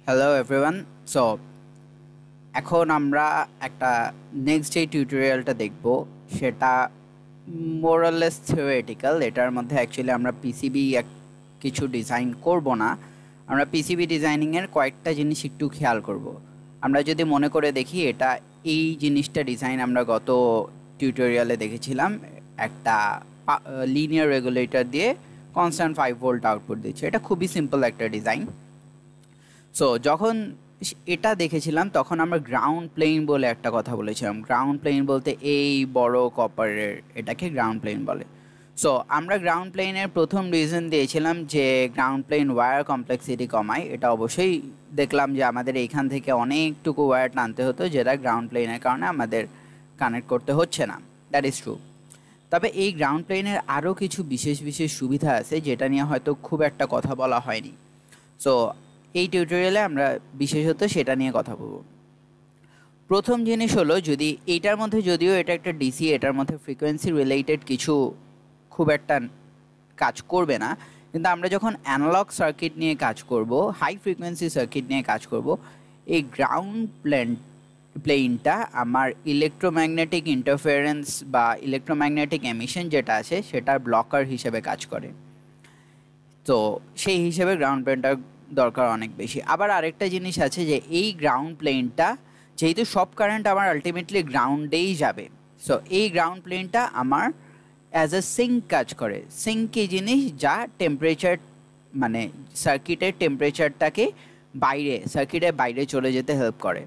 Hello everyone. So এখন আমরা একটা নেক্সট যে টিউটোরিয়ালটা দেখব সেটা মোরাললেস থিওরিটিক্যাল। এটার মধ্যে অ্যাকচুয়ালি আমরা পিসিবি কিছু ডিজাইন করব না, আমরা পিসিবি ডিজাইনিংয়ের কয়েকটা জিনিস একটু খেয়াল করব। আমরা যদি মনে করে দেখি, এই জিনিসটা ডিজাইন আমরা গত টিউটোরিয়ালে দেখেছিলাম, একটা লিনিয়ার রেগুলেটর দিয়ে কনস্ট্যান্ট 5 ভোল্ট আউটপুট দিচ্ছে। এটা খুবই সিম্পল একটা ডিজাইন। সো যখন এটা দেখেছিলাম তখন আমরা গ্রাউন্ড প্লেন বলে একটা কথা বলেছিলাম। গ্রাউন্ড প্লেন বলতে এই বড় কপারের এটাকে গ্রাউন্ড প্লেন বলে। সো আমরা গ্রাউন্ড প্লেনের প্রথম রিজন দিয়েছিলাম যে গ্রাউন্ড প্লেন ওয়্যার কমপ্লেক্সিটি কমায়। এটা অবশ্যই দেখলাম যে আমাদের এইখান থেকে অনেকটুকু ওয়্যার টানতে হতো, যেটা গ্রাউন্ড প্লেনের কারণে আমাদের কানেক্ট করতে হচ্ছে না। That is true. তবে এই গ্রাউন্ড প্লেনের আরও কিছু বিশেষ বিশেষ সুবিধা আছে যেটা নিয়ে হয়তো খুব একটা কথা বলা হয়নি। সো এই টিউটোরিয়ালে আমরা বিশেষত সেটা নিয়ে কথা বলব। প্রথম জিনিস হলো, যদি এইটার মধ্যে, যদিও এটা একটা ডিসি, এটার মধ্যে ফ্রিকোয়েন্সি রিলেটেড কিছু খুব একটা কাজ করবে না, কিন্তু আমরা যখন অ্যানালগ সার্কিট নিয়ে কাজ করব, হাই ফ্রিকোয়েন্সি সার্কিট নিয়ে কাজ করব, এই গ্রাউন্ড প্লেনটা আমার ইলেকট্রোম্যাগনেটিক ইন্টারফারেন্স বা ইলেকট্রোম্যাগনেটিক এমিশন যেটা আছে সেটার ব্লকার হিসেবে কাজ করে। তো সেই হিসেবে গ্রাউন্ড প্লেনটা দরকার অনেক বেশি। আবার আরেকটা জিনিস আছে যে এই গ্রাউন্ড প্লেনটা, যেহেতু সব কারেন্ট আমার আলটিমেটলি গ্রাউন্ডেই যাবে, সো এই গ্রাউন্ড প্লেনটা আমার অ্যাজ এ সিঙ্ক কাজ করে। সিঙ্ক কি জিনিস? যা টেম্পারেচার, মানে সার্কিটের টেম্পারেচারটাকে সার্কিটের বাইরে চলে যেতে হেল্প করে।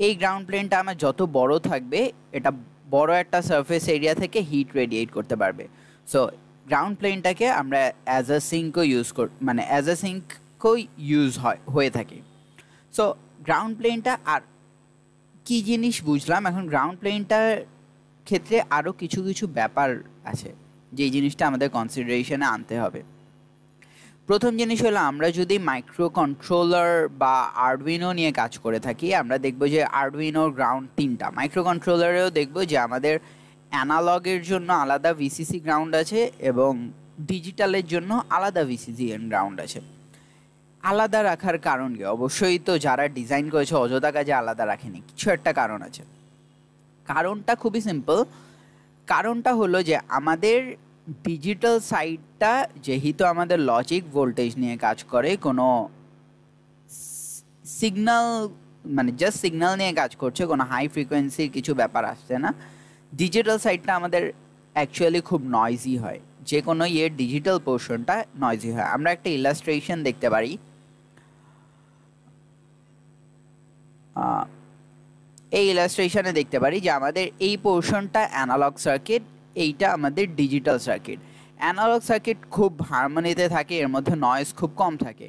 এই গ্রাউন্ড প্লেনটা আমার যত বড় থাকবে, এটা বড় একটা সারফেস এরিয়া থেকে হিট রেডিয়েট করতে পারবে। সো গ্রাউন্ড প্লেনটাকে আমরা অ্যাজ আ সিঙ্কও ইউজ হয়ে থাকে। সো গ্রাউন্ড প্লেনটা, আর কি জিনিস বুঝলাম এখন, গ্রাউন্ড প্লেনটার ক্ষেত্রে আরও কিছু কিছু ব্যাপার আছে যেই জিনিসটা আমাদের কনসিডারেশনে আনতে হবে। প্রথম জিনিস হলো, আমরা যদি মাইক্রো কন্ট্রোলার বা আরডুইনো নিয়ে কাজ করে থাকি, আমরা দেখব যে আরডুইনোর গ্রাউন্ড 3টা। মাইক্রো কন্ট্রোলারেও দেখব যে আমাদের অ্যানালগের জন্য আলাদা ভিসিসি গ্রাউন্ড আছে এবং ডিজিটালের জন্য আলাদা ভিসিসি গ্রাউন্ড আছে। আলাদা রাখার কারণ কি? অবশ্যই তো যারা ডিজাইন করেছে অযথা কাজে আলাদা রাখেনি, কিছু একটা কারণ আছে। কারণটা খুবই সিম্পল। কারণটা হলো যে আমাদের ডিজিটাল সাইডটা যেহেতু আমাদের লজিক ভোল্টেজ নিয়ে কাজ করে, কোনো সিগন্যাল, মানে জাস্ট সিগন্যাল নিয়ে কাজ করছে, কোনো হাই ফ্রিকোয়েন্সির কিছু ব্যাপার আসছে না। ডিজিটাল সাইডটা আমাদের অ্যাকচুয়ালি খুব নয়েজি হয়, যে কোনো ডিজিটাল পোর্শনটা নয়েজি হয়। আমরা একটা ইলাস্ট্রেশন দেখতে পারি। এই ইলাস্ট্রেশনে দেখতে পারি যে আমাদের এই পোর্শনটা অ্যানালগ সার্কিট, এইটা আমাদের ডিজিটাল সার্কিট। অ্যানালগ সার্কিট খুব হারমোনিতে থাকে, এর মধ্যে নয়েজ খুব কম থাকে,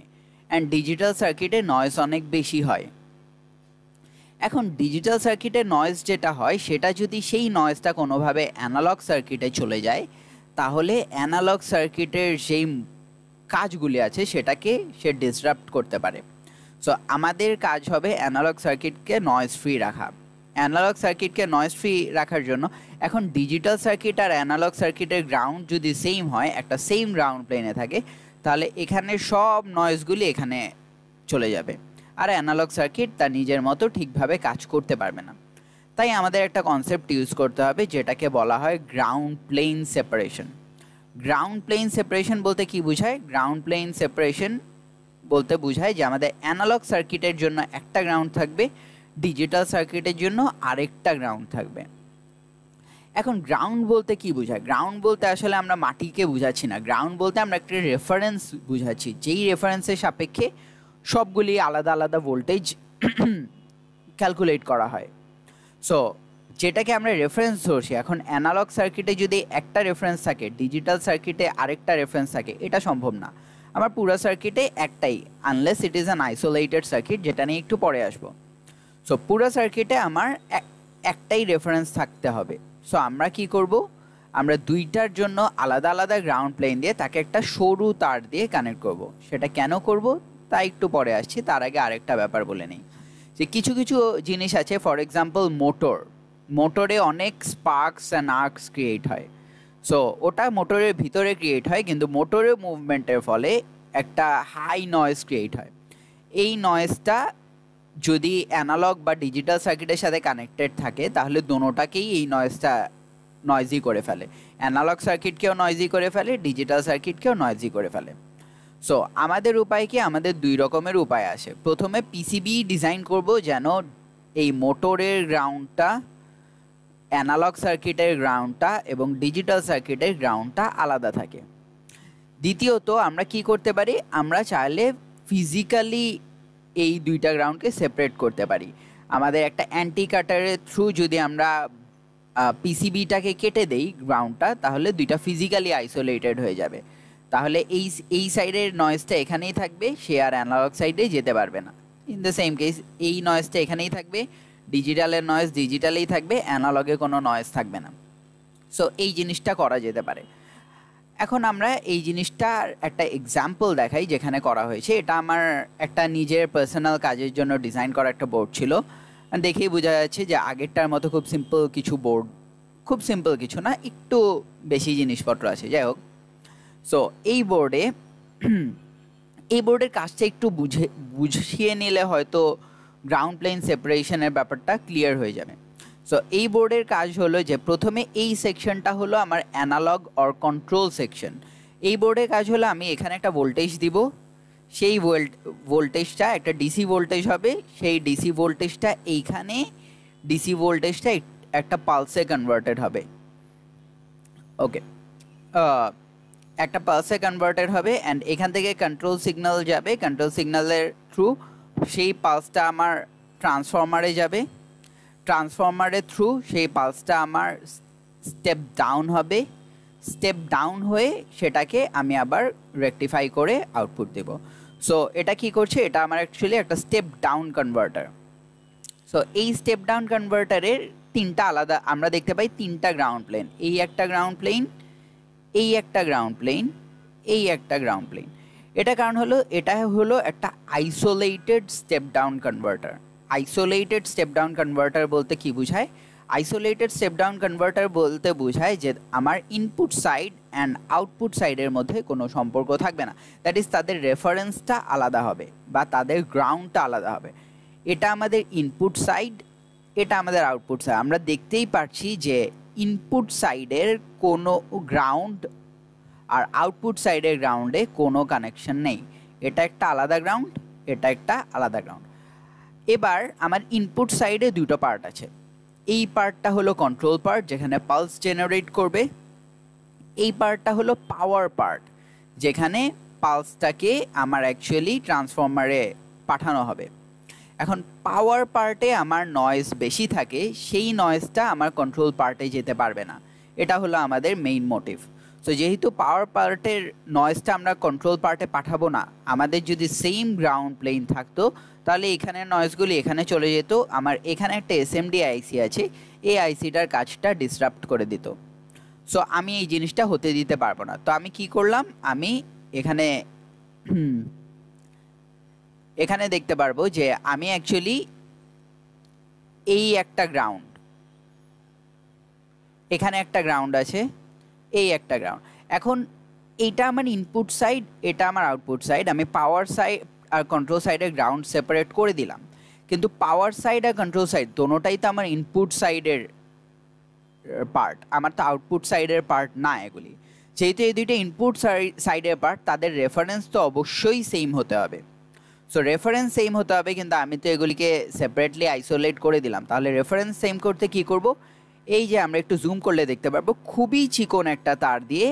অ্যান্ড ডিজিটাল সার্কিটে নয়েজ অনেক বেশি হয়। এখন ডিজিটাল সার্কিটে নয়েজ যেটা হয়, সেটা যদি সেই নয়েজটা কোনোভাবে অ্যানালগ সার্কিটে চলে যায়, তাহলে অ্যানালগ সার্কিটের যেই কাজগুলি আছে সেটাকে সে ডিসরাপ্ট করতে পারে। সো আমাদের কাজ হবে অ্যানালগ সার্কিটকে নয়েজ ফ্রি রাখা। অ্যানালগ সার্কিটকে নয়েজ ফ্রি রাখার জন্য, এখন ডিজিটাল সার্কিট আর অ্যানালগ সার্কিটের গ্রাউন্ড যদি সেম হয়, একটা সেম গ্রাউন্ড প্লেনে থাকে, তাহলে এখানে সব নয়েজগুলি এখানে চলে যাবে, আর অ্যানালগ সার্কিট তার নিজের মতো ঠিকভাবে কাজ করতে পারবে না। তাই আমাদের একটা কনসেপ্ট ইউজ করতে হবে যেটাকে বলা হয় ground plane separation. Ground plane separation বলতে কি বোঝায়? গ্রাউন্ড প্লেন সেপারেশন বলতে বোঝায় যে আমাদের অ্যানালগ সার্কিটের জন্য একটা গ্রাউন্ড থাকবে, ডিজিটাল সার্কিটের জন্য আরেকটা গ্রাউন্ড থাকবে। এখন গ্রাউন্ড বলতে কি বোঝায়? গ্রাউন্ড বলতে আসলে আমরা মাটিকে বোঝাচ্ছি না। গ্রাউন্ড বলতে আমরা একটা রেফারেন্স বোঝাচ্ছি, যেই রেফারেন্সের সাপেক্ষে সবগুলি আলাদা আলাদা ভোল্টেজ ক্যালকুলেট করা হয়। সো যেটাকে আমরা রেফারেন্স ধরছি, এখন অ্যানালগ সার্কিটে যদি একটা রেফারেন্স থাকে, ডিজিটাল সার্কিটে আরেকটা রেফারেন্স থাকে, এটা সম্ভব না। আমার পুরো সার্কিটে একটাই, unless it is an isolated circuit, যেটা নিয়ে একটু পরে আসবো। সো পুরো সার্কিটে আমার একটাই রেফারেন্স থাকতে হবে। সো আমরা কি করব? আমরা দুইটার জন্য আলাদা আলাদা গ্রাউন্ড প্লেন দিয়ে তাকে একটা সরু তার দিয়ে কানেক্ট করব। সেটা কেন করব তা একটু পরে আসছি, তার আগে আরেকটা ব্যাপার বলে নেই যে কিছু কিছু জিনিস আছে। ফর এক্সাম্পল মোটরে অনেক স্পার্কস অ্যান্ড আর্কস ক্রিয়েট হয়। সো ওটা মোটরের ভিতরে ক্রিয়েট হয়, কিন্তু মোটরের মুভমেন্টের ফলে একটা হাই নয়েজ ক্রিয়েট হয়। এই নয়েজটা যদি অ্যানালগ বা ডিজিটাল সার্কিটের সাথে কানেক্টেড থাকে তাহলে দোনোটাকেই এই নয়েজটা নয়েজি করে ফেলে, অ্যানালগ সার্কিটকেও নয়েজি করে ফেলে, ডিজিটাল সার্কিটকেও নয়েজি করে ফেলে। সো আমাদের উপায় কি, আমাদের দুই রকমের উপায় আছে। প্রথমে পিসিবি ডিজাইন করব যেন এই মোটরের গ্রাউন্ডটা, অ্যানালগ সার্কিটের গ্রাউন্ডটা এবং ডিজিটাল সার্কিটের গ্রাউন্ডটা আলাদা থাকে। দ্বিতীয়ত আমরা কি করতে পারি, আমরা চাইলে ফিজিক্যালি এই দুইটা গ্রাউন্ডকে সেপারেট করতে পারি। আমাদের একটা অ্যান্টি কাটারের থ্রু যদি আমরা পিসিবিটাকে কেটে দেই গ্রাউন্ডটা, তাহলে দুইটা ফিজিক্যালি আইসোলেটেড হয়ে যাবে। তাহলে এই সাইডের নয়েজটা এখানেই থাকবে, সে আর অ্যানালগ সাইডে যেতে পারবে না। ইন দ্য সেম কেস এই নয়েজটা এখানেই থাকবে, ডিজিটালের নয়েজ ডিজিটালেই থাকবে, অ্যানালগে কোনো নয়েজ থাকবে না। সো এই জিনিসটা করা যেতে পারে। এখন আমরা এই জিনিসটার একটা এক্সাম্পল দেখাই যেখানে করা হয়েছে। এটা আমার একটা নিজের পার্সোনাল কাজের জন্য ডিজাইন করা একটা বোর্ড ছিল। দেখেই বোঝা যাচ্ছে যে আগেরটার মতো খুব সিম্পল কিছু বোর্ড, খুব সিম্পল কিছু না, একটু বেশি জিনিসপত্র আছে। যাই হোক, সো এই বোর্ডের কাজটা একটু বুঝিয়ে নিলে হয়তো গ্রাউন্ড প্লেন সেপারেশনের ব্যাপারটা ক্লিয়ার হয়ে যাবে। সো এই বোর্ডের কাজ হলো যে প্রথমে এই সেকশনটা হলো আমার অ্যানালগ অর কন্ট্রোল সেকশন। এই বোর্ডের কাজ হলো আমি এখানে একটা ভোল্টেজ দিব, সেই ভোল্টেজটা একটা ডিসি ভোল্টেজ হবে, সেই ডিসি ভোল্টেজটা এইখানে ডিসি ভোল্টেজটা একটা পালসে কনভার্টেড হবে। ওকে, একটা পালসে কনভার্টেড হবে অ্যান্ড এখান থেকে কন্ট্রোল সিগন্যাল যাবে, কন্ট্রোল সিগন্যালের থ্রু সেই পালসটা আমার ট্রান্সফরমারে যাবে, ট্রান্সফরমারের থ্রু সেই পালসটা আমার স্টেপ ডাউন হবে, স্টেপ ডাউন হয়ে সেটাকে আমি আবার রেকটিফাই করে আউটপুট দেব। সো এটা কি করছে, এটা আমার অ্যাকচুয়ালি একটা স্টেপ ডাউন কনভার্টার। সো এই স্টেপ ডাউন কনভার্টারের তিনটা আলাদা আমরা দেখতে পাই, তিনটা গ্রাউন্ড প্লেন, এই একটা গ্রাউন্ড প্লেন, এই একটা গ্রাউন্ড প্লেন, এই একটা গ্রাউন্ড প্লেন। এটা কারণ হলো এটা হলো একটা isolated step down converter. Isolated step down converter বলতে কি বোঝায়, আইসোলেটেড স্টেপ ডাউন কনভার্টার বলতে বোঝায় যে আমার ইনপুট সাইড অ্যান্ড আউটপুট সাইডের মধ্যে কোনো সম্পর্ক থাকবে না, দ্যাট ইজ তাদের রেফারেন্সটা আলাদা হবে বা তাদের গ্রাউন্ডটা আলাদা হবে। এটা আমাদের ইনপুট সাইড, এটা আমাদের আউটপুট সাইড। আমরা দেখতেই পাচ্ছি যে ইনপুট সাইডের কোনো গ্রাউন্ড আর আউটপুট সাইডের গ্রাউন্ডে কোনো কানেকশন নেই, এটা একটা আলাদা গ্রাউন্ড, এটা একটা আলাদা গ্রাউন্ড। এবার আমার ইনপুট সাইডে দুটো পার্ট আছে, এই পার্টটা হলো কন্ট্রোল পার্ট যেখানে পালস জেনারেট করবে, এই পার্টটা হলো পাওয়ার পার্ট যেখানে পালসটাকে আমার অ্যাকচুয়ালি ট্রান্সফরমারে পাঠানো হবে। এখন পাওয়ার পার্টে আমার নয়েজ বেশি থাকে, সেই নয়েজটা আমার কন্ট্রোল পার্টে যেতে পারবে না, এটা হলো আমাদের মেইন মোটিভ। সো যেহেতু পাওয়ার পার্টের নয়েজটা আমরা কন্ট্রোল পার্টে পাঠাবো না, আমাদের যদি সেম গ্রাউন্ড প্লেন থাকতো তাহলে এখানের নয়েজগুলি এখানে চলে যেত, আমার এখানে একটা এসএমডি আইসি আছে, এই আইসিটার কাজটা ডিসরাপ্ট করে দিত। সো আমি এই জিনিসটা হতে দিতে পারবো না। তো আমি কি করলাম, আমি এখানে দেখতে পারবো যে আমি অ্যাকচুয়ালি এই একটা গ্রাউন্ড, এখানে একটা গ্রাউন্ড আছে, এই একটা গ্রাউন্ড। এখন এইটা আমার ইনপুট সাইড, এটা আমার আউটপুট সাইড, আমি পাওয়ার সাইড আর কন্ট্রোল সাইডের গ্রাউন্ড সেপারেট করে দিলাম, কিন্তু পাওয়ার সাইড আর কন্ট্রোল সাইড দোনোটাই তো আমার ইনপুট সাইডের পার্ট, আমার তো আউটপুট সাইডের পার্ট না এগুলি। যেহেতু এই দুইটা ইনপুট সাইডের পার্ট, তাদের রেফারেন্স তো অবশ্যই সেম হতে হবে। সো রেফারেন্স সেম হতে হবে, কিন্তু আমি তো এগুলিকে সেপারেটলি আইসোলেট করে দিলাম। তাহলে রেফারেন্স সেম করতে কি করব, এই যে আমরা একটু জুম করলে দেখতে পারবো খুবই চিকন একটা তার দিয়ে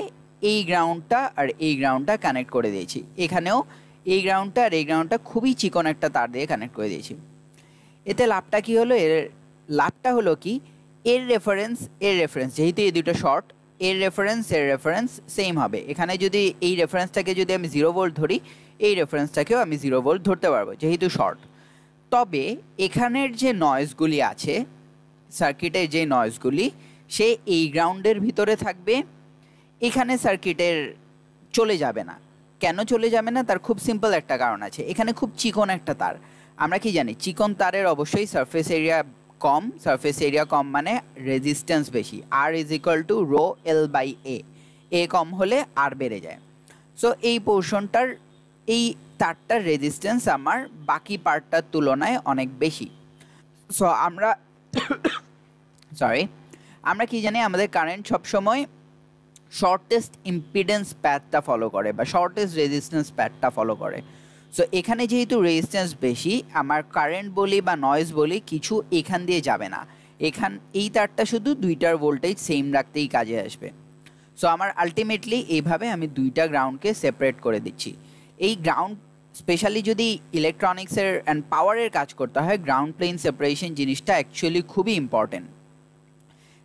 এই গ্রাউন্ডটা আর এই গ্রাউন্ডটা কানেক্ট করে দিয়েছি। এখানেও এই গ্রাউন্ডটা আর এই গ্রাউন্ডটা খুবই চিকন একটা তার দিয়ে কানেক্ট করে দিয়েছি। এতে লাভটা কি হলো, এর লাভটা হলো কি, এর রেফারেন্স যেহেতু এই দুটো শর্ট, এর রেফারেন্স সেম হবে। এখানে যদি এই রেফারেন্সটাকে যদি আমি 0 ভোল্ট ধরি, এই রেফারেন্সটাকেও আমি 0 ভোল্ট ধরতে পারবো যেহেতু শর্ট। তবে এখানের যে নয়েজগুলি আছে, সার্কিটের যে নয়েজগুলি, সে এই গ্রাউন্ডের ভিতরে থাকবে, এখানে সার্কিটের চলে যাবে না। কেন চলে যাবে না, তার খুব সিম্পল একটা কারণ আছে, এখানে খুব চিকন একটা তার। আমরা কি জানি, চিকন তারের অবশ্যই সারফেস এরিয়া কম, সারফেস এরিয়া কম মানে রেজিস্ট্যান্স বেশি, R = ρ L/A, এ কম হলে আর বেড়ে যায়। সো এই পোর্শনটার, এই তারটার রেজিস্ট্যান্স আমার বাকি পার্টটার তুলনায় অনেক বেশি। সো আমরা আমরা কি জানি, আমাদের কারেন্ট সবসময় শর্টেস্ট ইম্পিডেন্স প্যাথটা ফলো করে বা শর্টেস্ট রেজিস্ট্যান্স প্যাথটা ফলো করে। সো এখানে যেহেতু রেজিস্ট্যান্স বেশি, আমার কারেন্ট বলি বা নয়েজ বলি কিছু এখান দিয়ে যাবে না, এই তারটা শুধু দুইটার ভোল্টেজ সেম রাখতেই কাজে আসবে। সো আমার আলটিমেটলি এইভাবে আমি দুইটা গ্রাউন্ডকে সেপারেট করে দিচ্ছি। এই গ্রাউন্ড স্পেশালি যদি ইলেকট্রনিক্সের অ্যান্ড পাওয়ারের কাজ করতে হয়, গ্রাউন্ড প্লেন সেপারেশন জিনিসটা অ্যাকচুয়ালি খুবই ইম্পর্টেন্ট।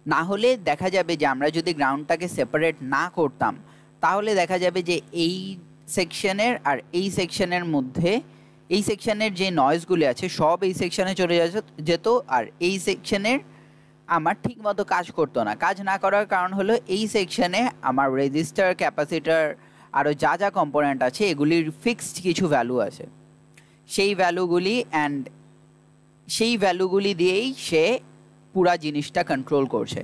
না হলে দেখা যাবে যে আমরা যদি গ্রাউন্ডটাকে সেপারেট না করতাম, তাহলে দেখা যাবে যে এই সেকশনের আর এই সেকশনের মধ্যে, এই সেকশনের যে নয়েজগুলি আছে সব এই সেকশনে চলে যেত, আর এই সেকশনের আমার ঠিকমতো কাজ করতো না। কাজ না করার কারণ হলো এই সেকশনে আমার রেজিস্টার, ক্যাপাসিটার, আরও যা যা কম্পোনেন্ট আছে এগুলির ফিক্সড কিছু ভ্যালু আছে। সেই ভ্যালুগুলি দিয়েই সে পুরা জিনিসটা কন্ট্রোল করছে,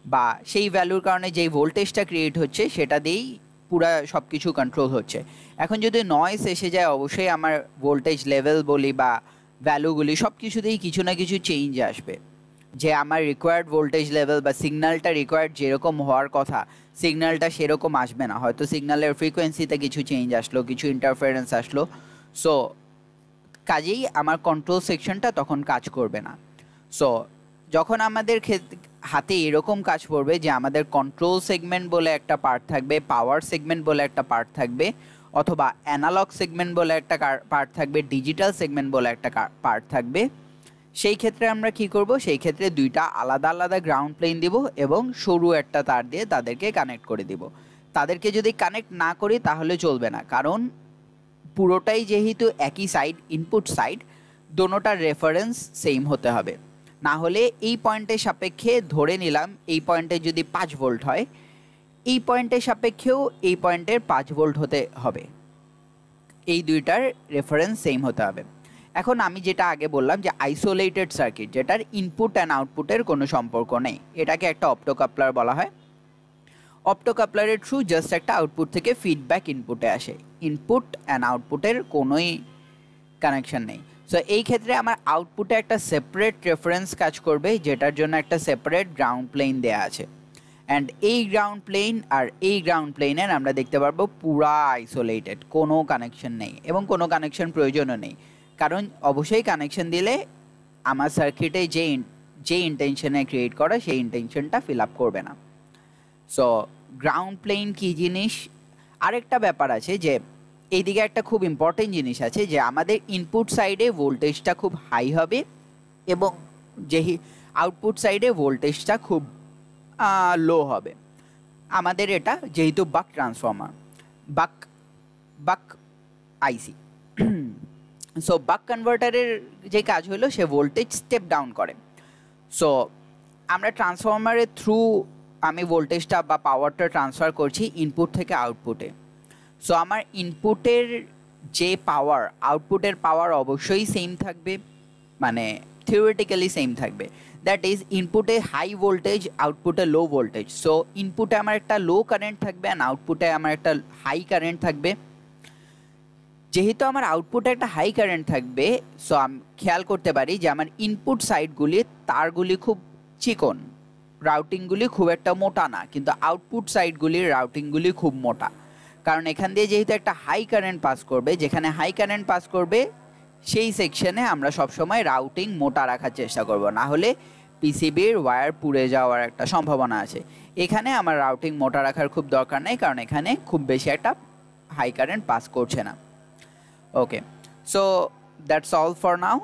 বা সেই ভ্যালুর কারণে যেই ভোল্টেজটা ক্রিয়েট হচ্ছে সেটা দিয়েই পুরা সব কিছু কন্ট্রোল হচ্ছে। এখন যদি নয়েজ এসে যায়, অবশ্যই আমার ভোল্টেজ লেভেল বলি বা ভ্যালুগুলি সব কিছুতেই কিছু না কিছু চেঞ্জ আসবে। যে আমার রিকোয়ার্ড ভোল্টেজ লেভেল বা সিগন্যালটা রিকোয়ার্ড যেরকম হওয়ার কথা, সিগন্যালটা সেরকম আসবে না। হয়তো সিগন্যালের ফ্রিকোয়েন্সিতে কিছু চেঞ্জ আসলো, কিছু ইন্টারফারেন্স আসলো। সো কাজেই আমার কন্ট্রোল সেকশনটা তখন কাজ করবে না। সো যখন আমাদের হাতে এরকম কাজ পড়বে যে আমাদের কন্ট্রোল সেগমেন্ট বলে একটা পার্ট থাকবে, পাওয়ার সেগমেন্ট বলে একটা পার্ট থাকবে, অথবা অ্যানালগ সেগমেন্ট বলে একটা পার্ট থাকবে, ডিজিটাল সেগমেন্ট বলে একটা পার্ট থাকবে, সেই ক্ষেত্রে আমরা কি করব, সেই ক্ষেত্রে দুইটা আলাদা আলাদা গ্রাউন্ড প্লেন দিব এবং সরু একটা তার দিয়ে তাদেরকে কানেক্ট করে দিব। তাদেরকে যদি কানেক্ট না করি তাহলে চলবে না, কারণ পুরোটাই যেহেতু একই সাইড, ইনপুট সাইড, দোনোটার রেফারেন্স সেম হতে হবে। না হলে এই পয়েন্টের সাপেক্ষে ধরে নিলাম এই পয়েন্টে যদি 5 ভোল্ট হয়, এই পয়েন্টের সাপেক্ষেও এই পয়েন্টের 5 ভোল্ট হতে হবে, এই দুইটার রেফারেন্স সেম হতে হবে। এখন আমি যেটা আগে বললাম যে আইসোলেটেড সার্কিট, যেটার ইনপুট অ্যান্ড আউটপুটের কোনো সম্পর্ক নেই, এটাকে একটা অপ্টোকাপলার বলা হয়। অপ্টোকাপলারের থ্রু জাস্ট একটা আউটপুট থেকে ফিডব্যাক ইনপুটে আসে, ইনপুট অ্যান্ড আউটপুটের কোনোই কানেকশন নেই। সো এই ক্ষেত্রে আমার আউটপুটে একটা সেপারেট রেফারেন্স কাজ করবে, যেটার জন্য একটা সেপারেট গ্রাউন্ড প্লেন দেয়া আছে। অ্যান্ড এই গ্রাউন্ড প্লেন আর এই গ্রাউন্ড প্লেনের আমরা দেখতে পারবো পুরা আইসোলেটেড, কোনো কানেকশন নেই এবং কোনো কানেকশন প্রয়োজনও নেই, কারণ অবশ্যই কানেকশন দিলে আমার সার্কিটে যে ইন্টেনশনে ক্রিয়েট করা সেই ইন্টেনশনটা ফিল আপ করবে না। সো গ্রাউন্ড প্লেন কী জিনিস, আরেকটা ব্যাপার আছে যে এইদিকে একটা খুব ইম্পর্টেন্ট জিনিস আছে যে আমাদের ইনপুট সাইডে ভোল্টেজটা খুব হাই হবে এবং আউটপুট সাইডে ভোল্টেজটা খুব লো হবে। আমাদের এটা যেহেতু বাক ট্রান্সফর্মার, বাক আইসি, সো বাক কনভার্টারের যে কাজ হলো সে ভোল্টেজ স্টেপ ডাউন করে। সো আমরা ট্রান্সফর্মারের থ্রু আমি ভোল্টেজটা বা পাওয়ারটা ট্রান্সফার করছি ইনপুট থেকে আউটপুটে। সো আমার ইনপুটের যে পাওয়ার, আউটপুটের পাওয়ার অবশ্যই সেম থাকবে, মানে থিওরিটিক্যালি সেম থাকবে। দ্যাট ইজ ইনপুটে হাই ভোল্টেজ, আউটপুটে লো ভোল্টেজ। সো ইনপুটে আমার একটা লো কারেন্ট থাকবে অ্যান্ড আউটপুটে আমার একটা হাই কারেন্ট থাকবে। যেহেতু আমার আউটপুটে একটা হাই কারেন্ট থাকবে, সো আমি খেয়াল করতে পারি যে আমার ইনপুট সাইডগুলি তারগুলি খুব চিকন, রাউটিংগুলি খুব একটা মোটা না, কিন্তু আউটপুট সাইডগুলির রাউটিংগুলি খুব মোটা, কারণ এখান দিয়ে যেহেতু একটা হাই কারেন্ট পাস করবে, যেখানে হাই কারেন্ট পাস করবে সেই সেকশনে আমরা সবসময় রাউটিং মোটা রাখার চেষ্টা করব, না হলে পিসিবির ওয়্যার পুড়ে যাওয়ার একটা সম্ভাবনা আছে। এখানে আমার রাউটিং মোটা রাখার খুব দরকার নেই, কারণ এখানে খুব বেশি একটা হাই কারেন্ট পাস করছে না। Okay, so that's all for now.